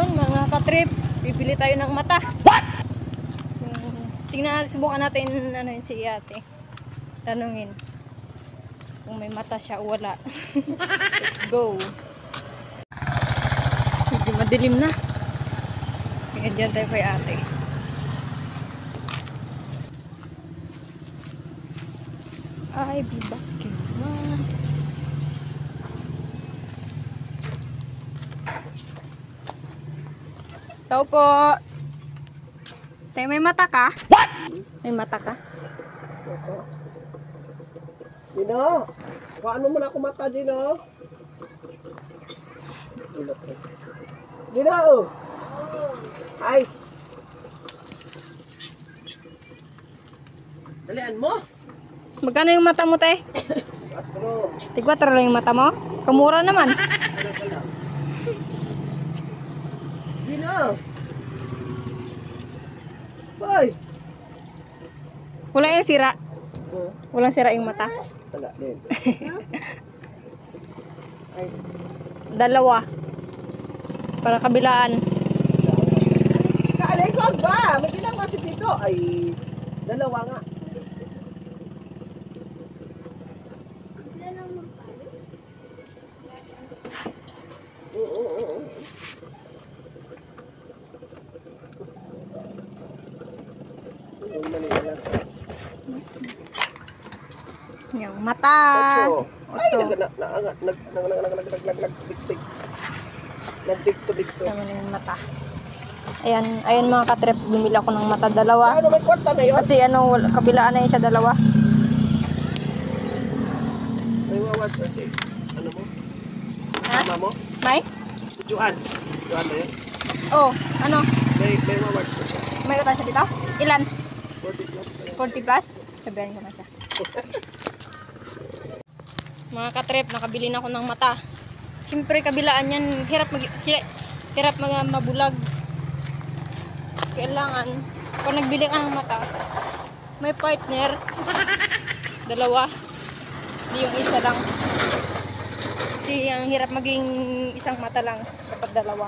Ayun, mga katrip, bibili tayo ng mata. What? Tingnan, subukan natin ano yun si ate. Tanungin kung may mata siya o wala. Let's go. Medyo madilim na. Kaya dyan tayo kay ate. Ay, bibakin na. Tao po. Tayo, may mata ka? What? May mata ka? Dino, paano mo na ako mata, Dino? Dino! Ice! Dalian mo? Magkano yung mata mo, te? Tig-4 lang yung mata mo? Kamura naman. Dino! Hoy! Wala yung sira. Walang sira yung mata. Wala din. Ice. Dalawa. Para kabilaan. Kaalay ko ba? May ilang kasi dito. Ay, dalawa nga. Oo. Yung mata. Ay, Otso. nagdikto-dikto. Sama na yung mata. Ayan mga katrip, bumili ako ng mata dalawa. Ano, may kwarta na yun? Kasi kabilaan na yun siya dalawa. May wawads kasi. Ano mo? Kasama mo? May? Juan. Juan na yun? Oh, ano? May wawads na siya. May kata siya dito? Ilan? 40 plus na yun. 40 plus? Sabihan ko na siya. Mga katrip, nakabili na ako ng mata. Siyempre, kabilaan yan. Hirap mabulag. Kailangan, kung nagbili ka ng mata, may partner. Dalawa. Hindi yung isa lang. Kasi ang hirap maging isang mata lang kapag dalawa.